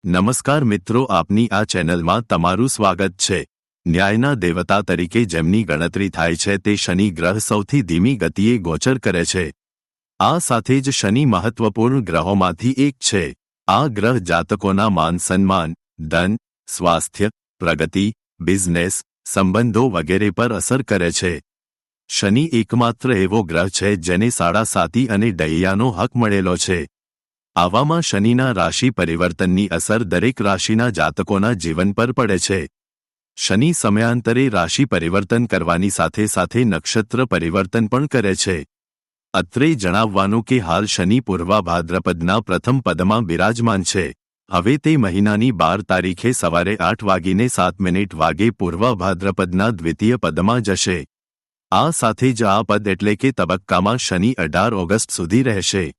નમસ્કાર મિત્રો, આપની આ ચેનલમાં તમારું સ્વાગત છે। ન્યાયના દેવતા તરીકે જેમની ગણતરી થાય છે તે શનિ ગ્રહ સૌથી ધીમી ગતિએ ગોચર કરે છે। આ સાથે જ શનિ મહત્વપૂર્ણ ગ્રહોમાંથી એક છે। આ ગ્રહ જાતકોના માન સન્માન, ધન, સ્વાસ્થ્ય, પ્રગતિ, બિઝનેસ, સંબંધો વગેરે પર અસર કરે છે। શનિ એકમાત્ર એવો ગ્રહ છે જેને સાડાસાતી અને ડૈયાનો હક મળેલો છે। આવામાં શનિના રાશિ પરિવર્તનની અસર દરેક રાશિના જાતકોના જીવન પર પડે છે। શનિ સમયાંતરે રાશિ પરિવર્તન કરવાની સાથે સાથે નક્ષત્ર પરિવર્તન પણ કરે છે। અત્રે જણાવવાનું કે હાલ શનિ પૂર્વા ભાદ્રપદના પ્રથમ પદમાં બિરાજમાન છે। હવે તે મહિનાની 12 તારીખે સવારે 8:07 વાગે પૂર્વા ભાદ્રપદના દ્વિતીય પદમાં જશે। આ સાથે જ આ પદ એટલે કે તબક્કામાં શનિ 18 ઓગસ્ટ સુધી રહેશે।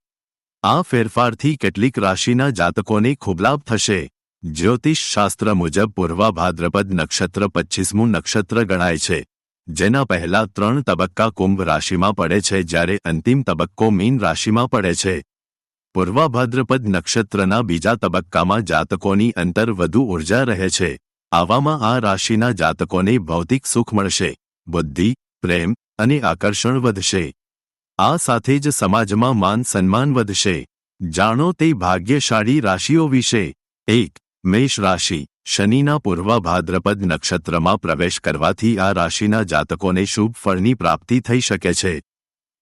આ ફેરફારથી કેટલીક રાશિના જાતકોને ખૂબ લાભ થશે। જ્યોતિષ શાસ્ત્ર મુજબ પૂર્વા ભાદ્રપદ નક્ષત્ર 25મું નક્ષત્ર ગણાય છે, જેના પહેલા 3 તબક્કા કુંભ રાશિમાં પડે છે જ્યારે અંતિમ તબક્કો મીન રાશિમાં પડે છે। પૂર્વા ભાદ્રપદ નક્ષત્રના બીજા તબક્કામાં જાતકોની અંતર વધુ ઉર્જા રહે છે। આવામાં આ રાશિના જાતકોને ભૌતિક સુખ મળશે, બુદ્ધિ, પ્રેમ અને આકર્ષણ વધશે। આ સાથે જ સમાજમાં માન સન્માન વધશે। જાણો તે ભાગ્યશાળી રાશિઓ વિશે। 1. મેષ રાશિ। શનિના પૂર્વા ભાદ્રપદ નક્ષત્રમાં પ્રવેશ કરવાથી આ રાશિના જાતકોને શુભ ફળની પ્રાપ્તિ થઈ શકે છે।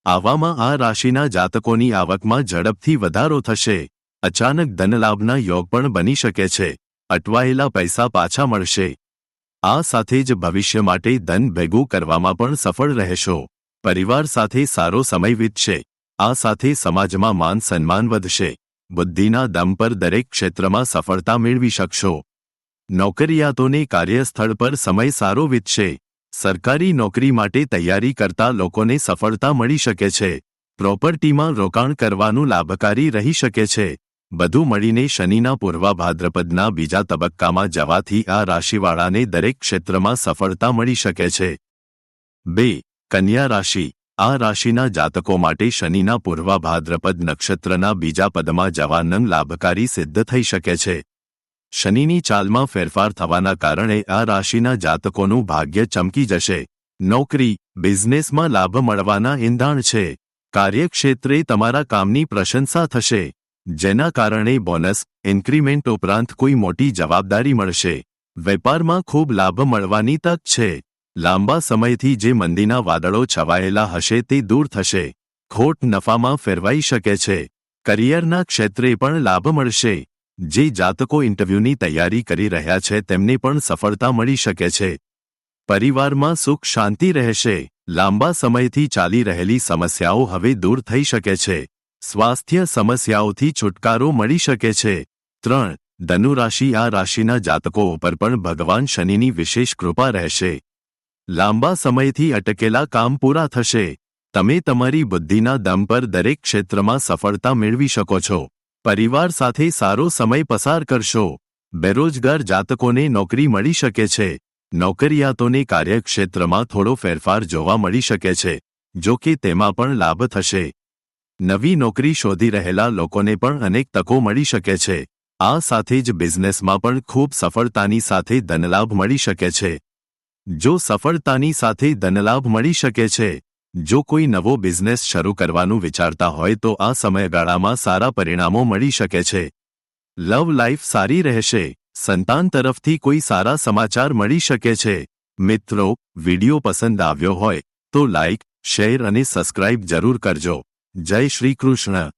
આવામાં આ રાશિના જાતકોની આવકમાં ઝડપથી વધારો થશે। અચાનક ધનલાભના યોગ પણ બની શકે છે। અટવાયેલા પૈસા પાછા મળશે। આ સાથે જ ભવિષ્ય માટે ધન ભેગું કરવામાં પણ સફળ રહેશો। પરિવાર સાથે સારો સમય વીતશે। આ સાથે સમાજમાં માન સન્માન વધશે। બુદ્ધિના દમ પર દરેક ક્ષેત્રમાં સફળતા મેળવી શકશો। નોકરિયાતોને કાર્યસ્થળ પર સમય સારો વીતશે। સરકારી નોકરી માટે તૈયારી કરતા લોકોને સફળતા મળી શકે છે। પ્રોપર્ટીમાં રોકાણ કરવાનું લાભકારી રહી શકે છે। બધું મળીને શનિના પૂર્વા ભાદ્રપદના બીજા તબક્કામાં જવાથી આ રાશિવાળાને દરેક ક્ષેત્રમાં સફળતા મળી શકે છે। 2. કન્યા રાશિ। આ રાશિના જાતકો માટે શનિના પૂર્વા ભાદ્રપદ નક્ષત્રના બીજા પદમાં જવાનું લાભકારી સિદ્ધ થઈ શકે છે। શનિની ચાલમાં ફેરફાર થવાના કારણે આ રાશિના જાતકોનું ભાગ્ય ચમકી જશે। નોકરી, બિઝનેસમાં લાભ મળવાના એંધાણ છે। કાર્યક્ષેત્રે તમારા કામની પ્રશંસા થશે, જેના કારણે બોનસ, ઇન્ક્રીમેન્ટ ઉપરાંત કોઈ મોટી જવાબદારી મળશે। વેપારમાં ખૂબ લાભ મળવાની તક છે। લાંબા સમયથી જે મંદીના વાદળો છવાયેલા હશે તે દૂર થશે। ખોટ નફામાં ફેરવાઈ શકે છે। કરિયરના ક્ષેત્રે પણ લાભ મળશે। જે જાતકો ઇન્ટરવ્યૂની તૈયારી કરી રહ્યા છે તેમને પણ સફળતા મળી શકે છે। પરિવારમાં સુખ શાંતિ રહેશે। લાંબા સમયથી ચાલી રહેલી સમસ્યાઓ હવે દૂર થઈ શકે છે। સ્વાસ્થ્ય સમસ્યાઓથી છુટકારો મળી શકે છે। 3. ધનુ રાશિ। આ રાશિના જાતકો ઉપર પણ ભગવાન શનિની વિશેષ કૃપા રહેશે। લાંબા સમયથી અટકેલા કામ પૂરા થશે। તમે તમારી બુદ્ધિના દમ પર દરેક ક્ષેત્રમાં સફળતા મેળવી શકો છો। પરિવાર સાથે સારો સમય પસાર કરશો। બેરોજગાર જાતકોને નોકરી મળી શકે છે। નોકરિયાતોને કાર્યક્ષેત્રમાં થોડો ફેરફાર જોવા મળી શકે છે, જો કે તેમાં પણ લાભ થશે। નવી નોકરી શોધી રહેલા લોકોને પણ અનેક તકો મળી શકે છે। આ સાથે જ બિઝનેસમાં પણ ખૂબ સફળતાની સાથે ધનલાભ મળી શકે છે। જો સફળતાની સાથે ધનલાભ મળી શકે છે, જો કોઈ નવો બિઝનેસ શરૂ કરવાનું વિચારતા હોય તો આ સમયગાળામાં સારા પરિણામો મળી શકે છે। લવ લાઈફ સારી રહેશે। સંતાન તરફથી કોઈ સારા સમાચાર મળી શકે છે। મિત્રો, વિડિયો પસંદ આવ્યો હોય તો લાઇક, શેર અને સબસ્ક્રાઇબ જરૂર કરજો। જય શ્રી કૃષ્ણ।